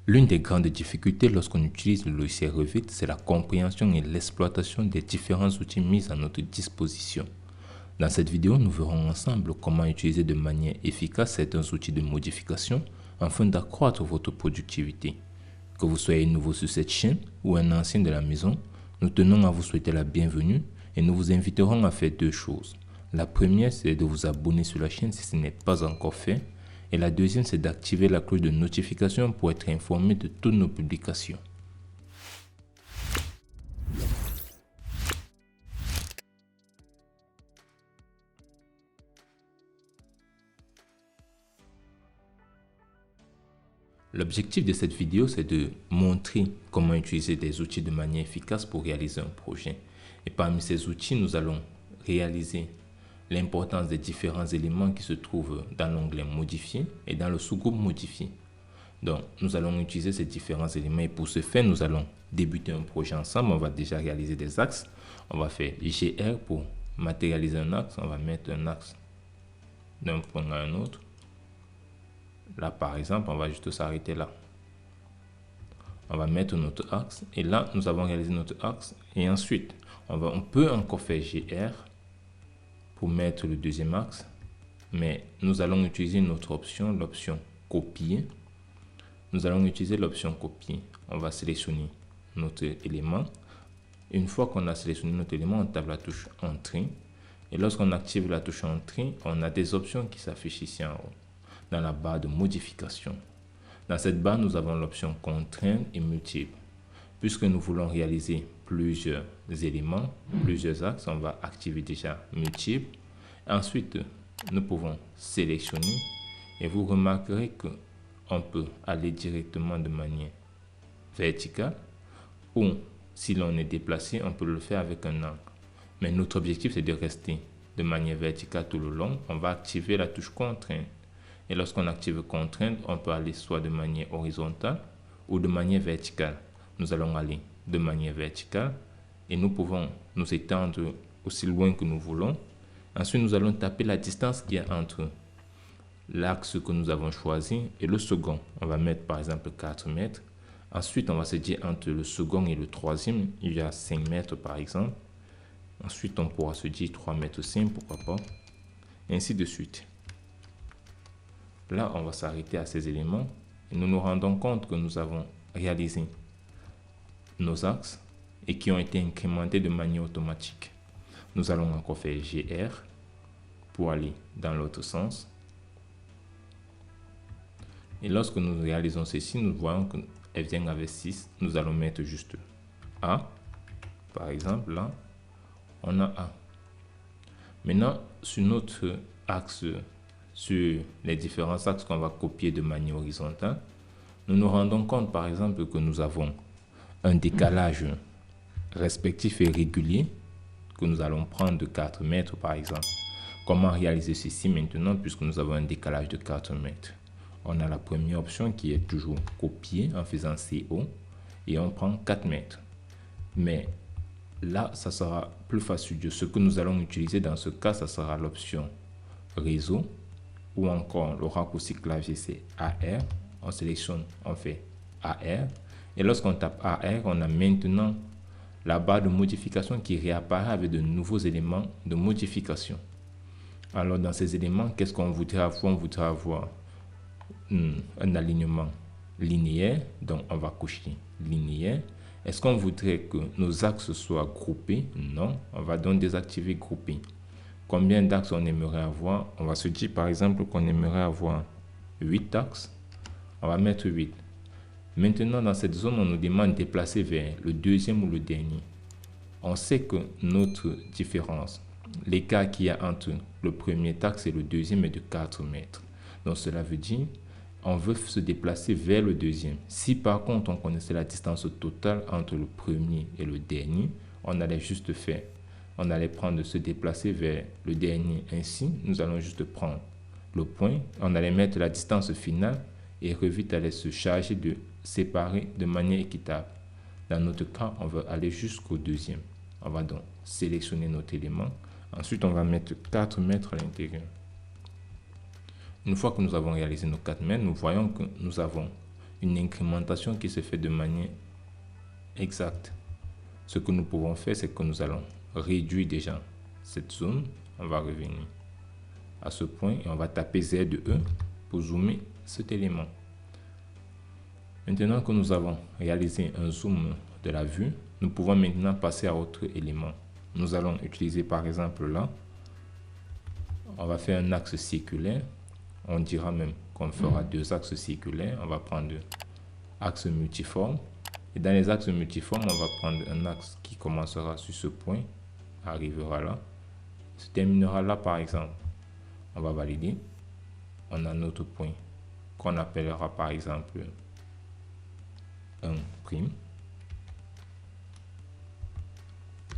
L'une des grandes difficultés lorsqu'on utilise le logiciel Revit, c'est la compréhension et l'exploitation des différents outils mis à notre disposition. Dans cette vidéo, nous verrons ensemble comment utiliser de manière efficace certains outils de modification afin d'accroître votre productivité. Que vous soyez nouveau sur cette chaîne ou un ancien de la maison, nous tenons à vous souhaiter la bienvenue et nous vous inviterons à faire deux choses. La première, c'est de vous abonner sur la chaîne si ce n'est pas encore fait. Et la deuxième, c'est d'activer la cloche de notification pour être informé de toutes nos publications. L'objectif de cette vidéo, c'est de montrer comment utiliser des outils de manière efficace pour réaliser un projet. Et parmi ces outils, nous allons réaliser l'importance des différents éléments qui se trouvent dans l'onglet modifier et dans le sous-groupe modifier. Donc, nous allons utiliser ces différents éléments et pour ce faire, nous allons débuter un projet ensemble. On va déjà réaliser des axes. On va faire GR pour matérialiser un axe. On va mettre un axe d'un point à un autre. Là, par exemple, on va juste s'arrêter là. On va mettre notre axe et là, nous avons réalisé notre axe. Et ensuite, on peut encore faire GR pour mettre le deuxième axe, mais nous allons utiliser notre option, l'option copier. Nous allons utiliser l'option copier. On va sélectionner notre élément. Une fois qu'on a sélectionné notre élément, on tape la touche Entrée. Et lorsqu'on active la touche Entrée, on a des options qui s'affichent ici en haut, dans la barre de modification. Dans cette barre, nous avons l'option Contrainte et Multiple. Puisque nous voulons réaliser plusieurs éléments, plusieurs axes, on va activer déjà Multiple. Ensuite, nous pouvons sélectionner et vous remarquerez qu'on peut aller directement de manière verticale ou si l'on est déplacé, on peut le faire avec un angle. Mais notre objectif, c'est de rester de manière verticale tout le long. On va activer la touche Contrainte. Et lorsqu'on active Contrainte, on peut aller soit de manière horizontale ou de manière verticale. Nous allons aller de manière verticale et nous pouvons nous étendre aussi loin que nous voulons. Ensuite, nous allons taper la distance qu'il y a entre l'axe que nous avons choisi et le second. On va mettre par exemple 4 mètres. Ensuite, on va se dire entre le second et le troisième, il y a 5 mètres par exemple. Ensuite, on pourra se dire 3 mètres 5, pourquoi pas. Et ainsi de suite. Là, on va s'arrêter à ces éléments et nous nous rendons compte que nous avons réalisé nos axes et qui ont été incrémentés de manière automatique. Nous allons encore faire GR pour aller dans l'autre sens. Et lorsque nous réalisons ceci, nous voyons qu'elle vient avec 6. Nous allons mettre juste A. Par exemple, là, on a A. Maintenant, sur notre axe, sur les différents axes qu'on va copier de manière horizontale, nous nous rendons compte, par exemple, que nous avons un décalage respectif et régulier que nous allons prendre de 4 mètres par exemple. Comment réaliser ceci maintenant puisque nous avons un décalage de 4 mètres? On a la première option qui est toujours copier en faisant CO et on prend 4 mètres. Mais là, ça sera plus fastidieux. Ce que nous allons utiliser dans ce cas, ça sera l'option réseau ou encore le raccourci clavier c'est AR. On sélectionne, on fait AR. Et lorsqu'on tape AR, on a maintenant la barre de modification qui réapparaît avec de nouveaux éléments de modification. Alors, dans ces éléments, qu'est-ce qu'on voudrait avoir? On voudrait avoir un alignement linéaire. Donc, on va cocher linéaire. Est-ce qu'on voudrait que nos axes soient groupés? Non. On va donc désactiver grouper. Combien d'axes on aimerait avoir? On va se dire, par exemple, qu'on aimerait avoir 8 axes. On va mettre 8. Maintenant, dans cette zone, on nous demande de déplacer vers le deuxième ou le dernier. On sait que notre différence, l'écart qu'il y a entre le premier axe et le deuxième est de 4 mètres. Donc, cela veut dire on veut se déplacer vers le deuxième. Si par contre, on connaissait la distance totale entre le premier et le dernier, on allait juste faire. On allait prendre se déplacer vers le dernier. Ainsi, nous allons juste prendre le point. On allait mettre la distance finale et Revit allait se charger de séparer de manière équitable. Dans notre cas, on veut aller jusqu'au deuxième. On va donc sélectionner notre élément. Ensuite, on va mettre 4 mètres à l'intérieur. Une fois que nous avons réalisé nos 4 mètres, nous voyons que nous avons une incrémentation qui se fait de manière exacte. Ce que nous pouvons faire, c'est que nous allons réduire déjà cette zone. On va revenir à ce point et on va taper Z1 pour zoomer cet élément. Maintenant que nous avons réalisé un zoom de la vue, nous pouvons maintenant passer à autre élément. Nous allons utiliser par exemple là, on va faire un axe circulaire. On dira même qu'on fera deux axes circulaires. On va prendre axe multiforme. Et dans les axes multiformes, on va prendre un axe qui commencera sur ce point, arrivera là, se terminera là par exemple. On va valider. On a notre point qu'on appellera par exemple 1'.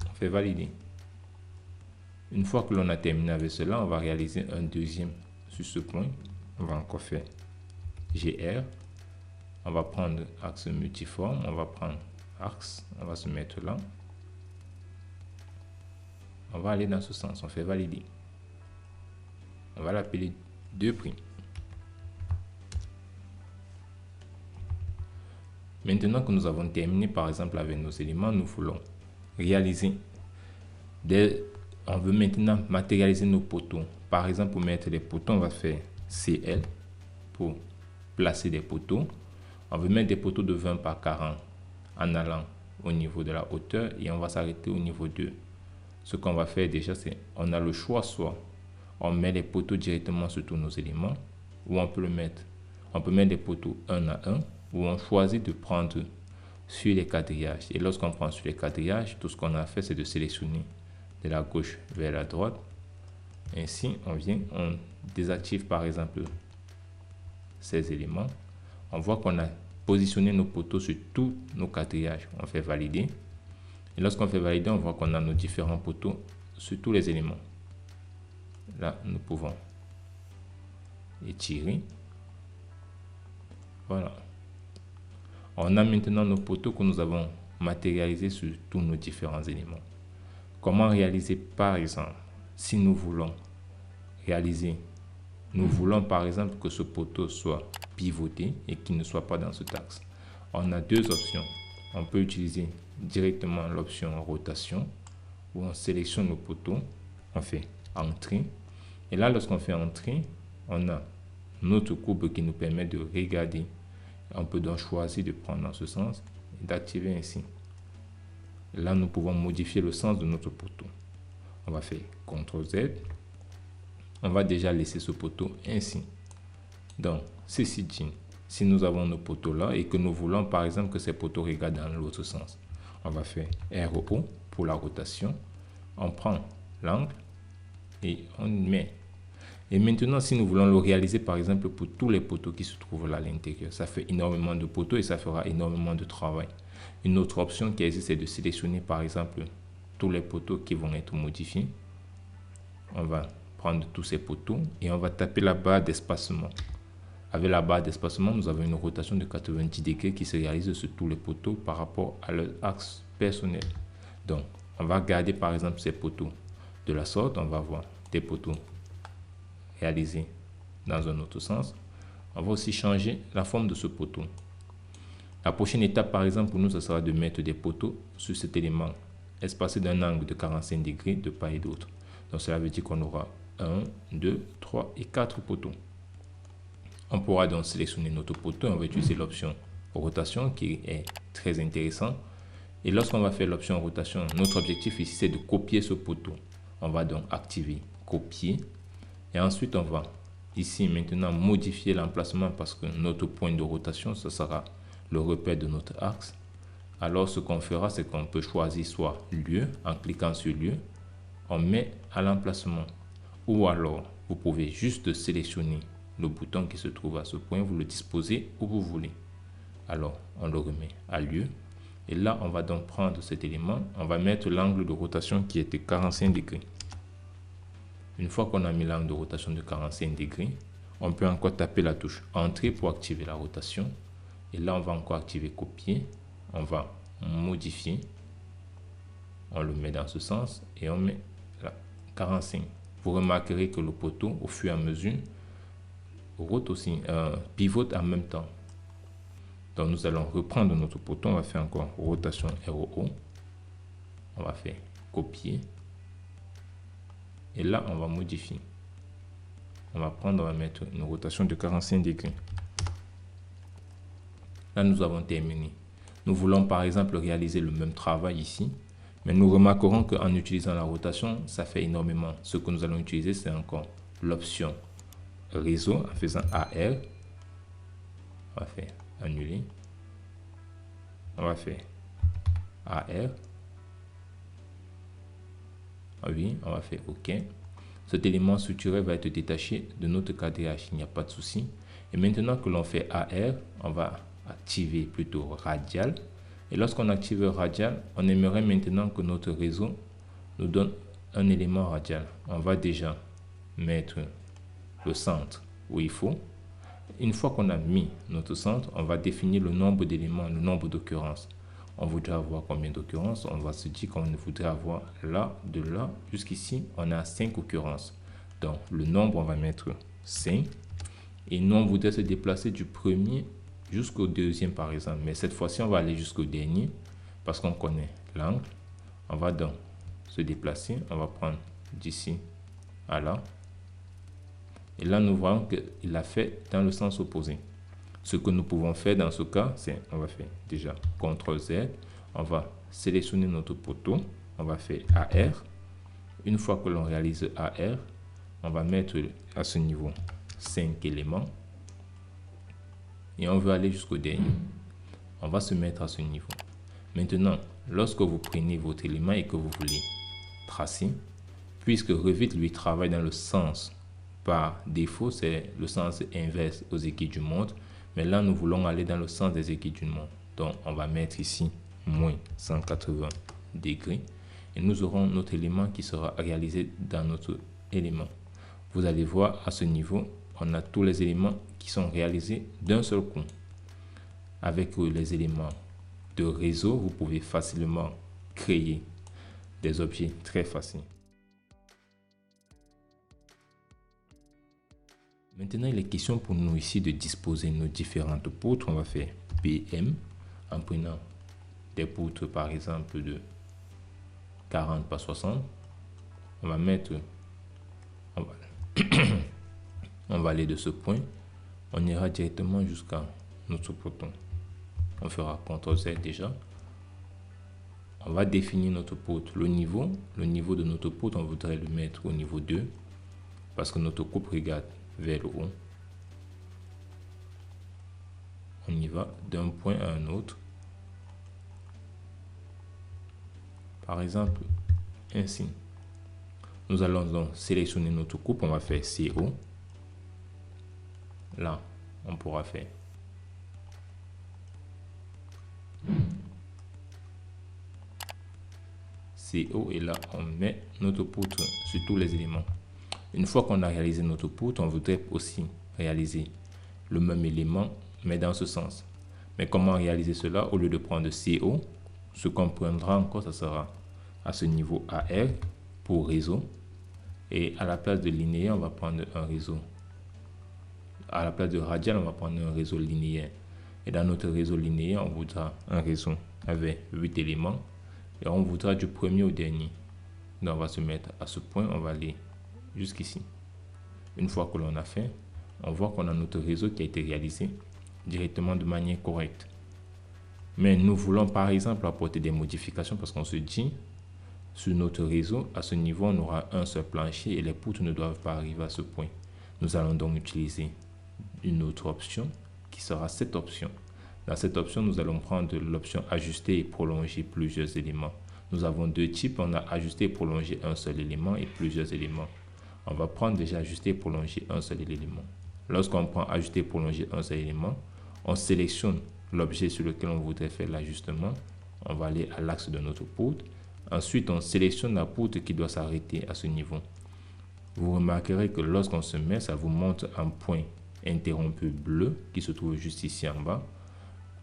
On fait valider. Une fois que l'on a terminé avec cela, on va réaliser un deuxième sur ce point. On va encore faire GR. On va prendre axe multiforme. On va prendre axe. On va se mettre là. On va aller dans ce sens. On fait valider. On va l'appeler 2'. Maintenant que nous avons terminé par exemple avec nos éléments, nous voulons réaliser on veut maintenant matérialiser nos poteaux. Par exemple, pour mettre les poteaux, on va faire CL pour placer des poteaux. On veut mettre des poteaux de 20 par 40 en allant au niveau de la hauteur et on va s'arrêter au niveau 2. Ce qu'on va faire déjà, c'est on a le choix, soit on met les poteaux directement sur tous nos éléments ou on peut mettre des poteaux 1 à 1 ou on choisit de prendre sur les quadrillages. Et lorsqu'on prend sur les quadrillages, tout ce qu'on a fait, c'est de sélectionner de la gauche vers la droite. Ainsi, on désactive par exemple ces éléments. On voit qu'on a positionné nos poteaux sur tous nos quadrillages. On fait valider. Et lorsqu'on fait valider, on voit qu'on a nos différents poteaux sur tous les éléments. Là, nous pouvons étirer. Voilà. On a maintenant nos poteaux que nous avons matérialisés sur tous nos différents éléments. Comment réaliser par exemple, si nous voulons par exemple que ce poteau soit pivoté et qu'il ne soit pas dans ce axe. On a deux options. On peut utiliser directement l'option rotation où on sélectionne le poteau, on fait entrée. Et là, lorsqu'on fait entrée, on a notre courbe qui nous permet de regarder. On peut donc choisir de prendre dans ce sens et d'activer ainsi. Là, nous pouvons modifier le sens de notre poteau. On va faire CTRL Z. On va déjà laisser ce poteau ainsi. Donc, ceci dit, si nous avons nos poteaux là et que nous voulons par exemple que ces poteaux regardent dans l'autre sens, on va faire RO pour la rotation. On prend l'angle et on met. Et maintenant, si nous voulons le réaliser par exemple pour tous les poteaux qui se trouvent là à l'intérieur, ça fait énormément de poteaux et ça fera énormément de travail. Une autre option qui existe, c'est de sélectionner par exemple tous les poteaux qui vont être modifiés. On va prendre tous ces poteaux et on va taper la barre d'espacement. Avec la barre d'espacement, nous avons une rotation de 90 degrés qui se réalise sur tous les poteaux par rapport à leur axe personnel. Donc, on va garder par exemple ces poteaux de la sorte. On va avoir des poteaux réalisés dans un autre sens. On va aussi changer la forme de ce poteau. La prochaine étape, par exemple, pour nous, ce sera de mettre des poteaux sur cet élément espacé d'un angle de 45 degrés de part et d'autre. Donc, cela veut dire qu'on aura 1, 2, 3 et 4 poteaux. On pourra donc sélectionner notre poteau. On va utiliser l'option rotation qui est très intéressant. Et lorsqu'on va faire l'option rotation, notre objectif ici, c'est de copier ce poteau. On va donc activer copier. Et ensuite, on va ici maintenant modifier l'emplacement parce que notre point de rotation, ce sera le repère de notre axe. Alors, ce qu'on fera, c'est qu'on peut choisir soit lieu, en cliquant sur lieu, on met à l'emplacement. Ou alors, vous pouvez juste sélectionner le bouton qui se trouve à ce point, vous le disposez où vous voulez. Alors, on le remet à lieu. Et là, on va donc prendre cet élément, on va mettre l'angle de rotation qui était 45 degrés. Une fois qu'on a mis l'angle de rotation de 45 degrés, on peut encore taper la touche Entrée pour activer la rotation. Et là, on va encore activer Copier. On va modifier. On le met dans ce sens et on met là, 45. Vous remarquerez que le poteau, au fur et à mesure, rote aussi, pivote en même temps. Donc nous allons reprendre notre poteau, on va faire encore rotation RO. On va faire copier. Et là, on va modifier. On va prendre, on va mettre une rotation de 45 degrés. Là, nous avons terminé. Nous voulons par exemple réaliser le même travail ici. Mais nous remarquerons qu'en utilisant la rotation, ça fait énormément. Ce que nous allons utiliser, c'est encore l'option réseau en faisant AR. On va faire annuler. On va faire AR. Oui, on va faire OK. Cet élément structuré va être détaché de notre cadrage, il n'y a pas de souci. Et maintenant que l'on fait AR, on va activer plutôt radial. Et lorsqu'on active radial, on aimerait maintenant que notre réseau nous donne un élément radial. On va déjà mettre le centre où il faut. Une fois qu'on a mis notre centre, on va définir le nombre d'éléments, le nombre d'occurrences. On voudrait avoir combien d'occurrences? On va se dire qu'on voudrait avoir là, de là, jusqu'ici, on a 5 occurrences. Donc, le nombre, on va mettre 5. Et nous, on voudrait se déplacer du premier jusqu'au deuxième, par exemple. Mais cette fois-ci, on va aller jusqu'au dernier parce qu'on connaît l'angle. On va donc se déplacer. On va prendre d'ici à là. Et là, nous voyons qu'il a fait dans le sens opposé. Ce que nous pouvons faire dans ce cas, c'est, on va faire déjà CTRL Z. On va sélectionner notre poteau. On va faire AR. Une fois que l'on réalise AR, on va mettre à ce niveau 5 éléments. Et on veut aller jusqu'au dernier. On va se mettre à ce niveau. Maintenant, lorsque vous prenez votre élément et que vous voulez tracer, puisque Revit lui travaille dans le sens par défaut, c'est le sens inverse aux aiguilles du montre. Mais là, nous voulons aller dans le sens des aiguilles du montre. Donc, on va mettre ici moins 180 degrés. Et nous aurons notre élément qui sera réalisé dans notre élément. Vous allez voir à ce niveau, on a tous les éléments qui sont réalisés d'un seul coup. Avec les éléments de réseau, vous pouvez facilement créer des objets très faciles. Maintenant, il est question pour nous ici de disposer nos différentes poutres. On va faire PM en prenant des poutres par exemple de 40 par 60. On va mettre, on va aller de ce point. On ira directement jusqu'à notre poteau. On fera CTRL Z déjà. On va définir notre poutre, le niveau de notre poutre, on voudrait le mettre au niveau 2 parce que notre coupe regarde vers le haut. On y va d'un point à un autre. Par exemple, ainsi. Nous allons donc sélectionner notre coupe, on va faire CO. Là, on pourra faire CO et là, on met notre poutre sur tous les éléments. Une fois qu'on a réalisé notre poutre, on voudrait aussi réaliser le même élément, mais dans ce sens. Mais comment réaliser cela? Au lieu de prendre CO, ce qu'on prendra encore, ça sera à ce niveau AR pour réseau. Et à la place de linéaire, on va prendre un réseau. À la place de radial, on va prendre un réseau linéaire. Et dans notre réseau linéaire, on voudra un réseau avec 8 éléments. Et on voudra du premier au dernier. Donc on va se mettre à ce point, on va aller jusqu'ici. Une fois que l'on a fait, on voit qu'on a notre réseau qui a été réalisé directement de manière correcte. Mais nous voulons par exemple apporter des modifications parce qu'on se dit, sur notre réseau, à ce niveau, on aura un seul plancher et les poutres ne doivent pas arriver à ce point. Nous allons donc utiliser une autre option qui sera cette option. Dans cette option, nous allons prendre l'option ajuster et prolonger plusieurs éléments. Nous avons deux types, on a ajusté et prolongé un seul élément et plusieurs éléments. On va prendre déjà ajuster et prolonger un seul élément. Lorsqu'on prend ajuster et prolonger un seul élément, on sélectionne l'objet sur lequel on voudrait faire l'ajustement. On va aller à l'axe de notre poutre. Ensuite, on sélectionne la poutre qui doit s'arrêter à ce niveau. Vous remarquerez que lorsqu'on se met, ça vous montre un point interrompu bleu qui se trouve juste ici en bas.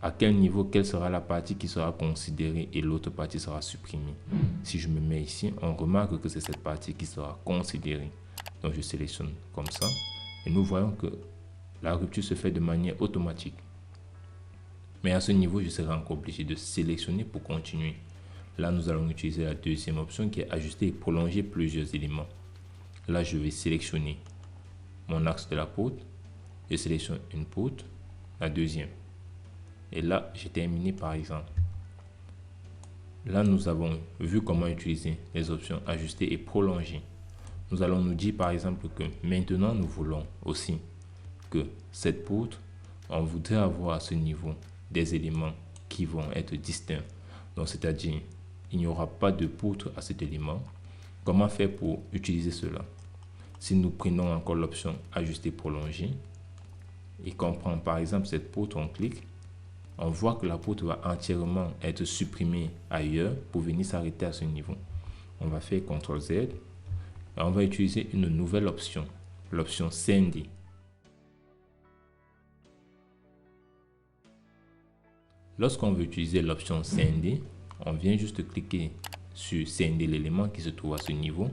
À quel niveau, quelle sera la partie qui sera considérée et l'autre partie sera supprimée. Si je me mets ici, on remarque que c'est cette partie qui sera considérée. Donc je sélectionne comme ça et nous voyons que la rupture se fait de manière automatique. Mais à ce niveau, je serai encore obligé de sélectionner pour continuer. Là, nous allons utiliser la deuxième option qui est ajuster et prolonger plusieurs éléments. Là, je vais sélectionner mon axe de la poutre. Je sélectionne une poutre, la deuxième. Et là, j'ai terminé par exemple. Là, nous avons vu comment utiliser les options ajuster et prolonger. Nous allons nous dire par exemple que maintenant, nous voulons aussi que cette poutre, on voudrait avoir à ce niveau des éléments qui vont être distincts. Donc, c'est-à-dire, il n'y aura pas de poutre à cet élément. Comment faire pour utiliser cela? Si nous prenons encore l'option ajuster prolonger et qu'on prend par exemple cette poutre, on clique, on voit que la poutre va entièrement être supprimée ailleurs pour venir s'arrêter à ce niveau. On va faire CTRL Z et on va utiliser une nouvelle option, l'option scinder. Lorsqu'on veut utiliser l'option scinder, on vient juste cliquer sur scinder l'élément qui se trouve à ce niveau,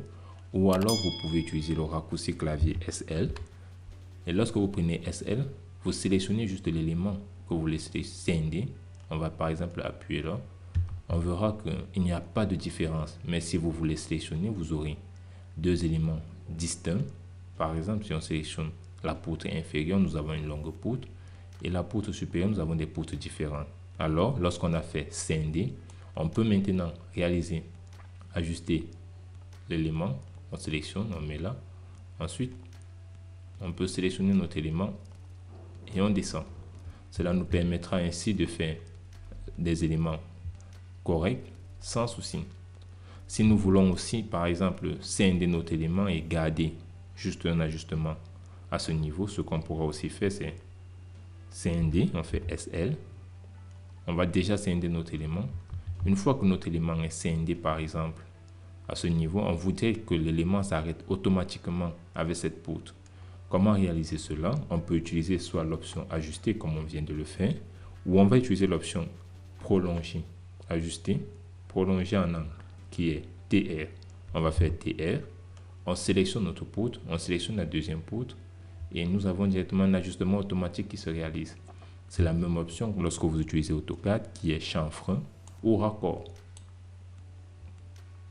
ou alors vous pouvez utiliser le raccourci clavier SL. Et lorsque vous prenez SL, vous sélectionnez juste l'élément que vous voulez scinder. On va par exemple appuyer là. On verra qu'il n'y a pas de différence. Mais si vous voulez sélectionner, vous aurez deux éléments distincts. Par exemple, si on sélectionne la poutre inférieure, nous avons une longue poutre. Et la poutre supérieure, nous avons des poutres différentes. Alors, lorsqu'on a fait scinder, on peut maintenant réaliser, ajuster l'élément. On sélectionne, on met là. Ensuite, on peut sélectionner notre élément et on descend. Cela nous permettra ainsi de faire des éléments corrects sans souci. Si nous voulons aussi, par exemple, scinder notre élément et garder juste un ajustement à ce niveau, ce qu'on pourra aussi faire, c'est scinder, on fait SL. On va déjà scinder notre élément. Une fois que notre élément est scindé, par exemple, à ce niveau, on voudrait que l'élément s'arrête automatiquement avec cette poutre. Comment réaliser cela? On peut utiliser soit l'option ajuster comme on vient de le faire, ou on va utiliser l'option prolonger. Ajuster, prolonger en angle, qui est TR. On va faire TR. On sélectionne notre poutre, on sélectionne la deuxième poutre, et nous avons directement un ajustement automatique qui se réalise. C'est la même option lorsque vous utilisez AutoCAD, qui est chanfrein ou raccord.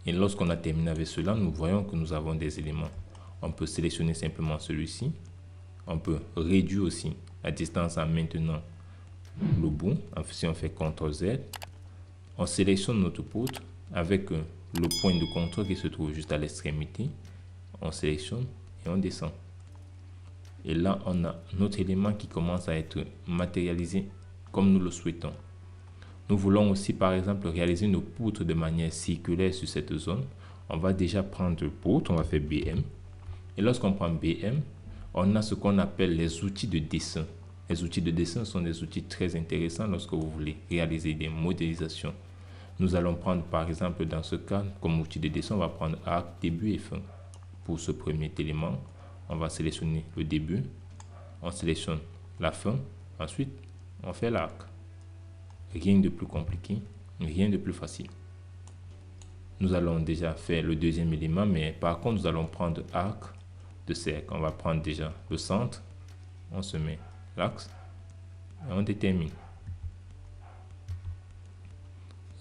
Et lorsqu'on a terminé avec cela, nous voyons que nous avons des éléments. On peut sélectionner simplement celui-ci. On peut réduire aussi la distance en maintenant le bout. Si on fait CTRL Z, on sélectionne notre poutre avec le point de contrôle qui se trouve juste à l'extrémité. On sélectionne et on descend. Et là, on a notre élément qui commence à être matérialisé comme nous le souhaitons. Nous voulons aussi, par exemple, réaliser nos poutres de manière circulaire sur cette zone. On va déjà prendre poutre, on va faire BM. Et lorsqu'on prend BM, on a ce qu'on appelle les outils de dessin. Les outils de dessin sont des outils très intéressants lorsque vous voulez réaliser des modélisations. Nous allons prendre, par exemple, dans ce cas, comme outil de dessin, on va prendre arc, début et fin. Pour ce premier élément, on va sélectionner le début, on sélectionne la fin, ensuite on fait l'arc. Rien de plus compliqué, rien de plus facile. Nous allons déjà faire le deuxième élément, mais par contre nous allons prendre arc de cercle. On va prendre déjà le centre, on se met l'axe et on détermine.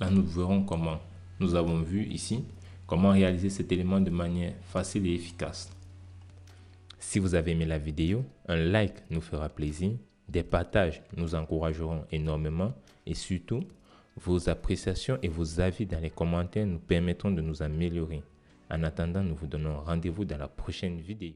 Là nous verrons comment nous avons vu ici comment réaliser cet élément de manière facile et efficace. Si vous avez aimé la vidéo, un like nous fera plaisir, des partages nous encourageront énormément et surtout, vos appréciations et vos avis dans les commentaires nous permettront de nous améliorer. En attendant, nous vous donnons rendez-vous dans la prochaine vidéo.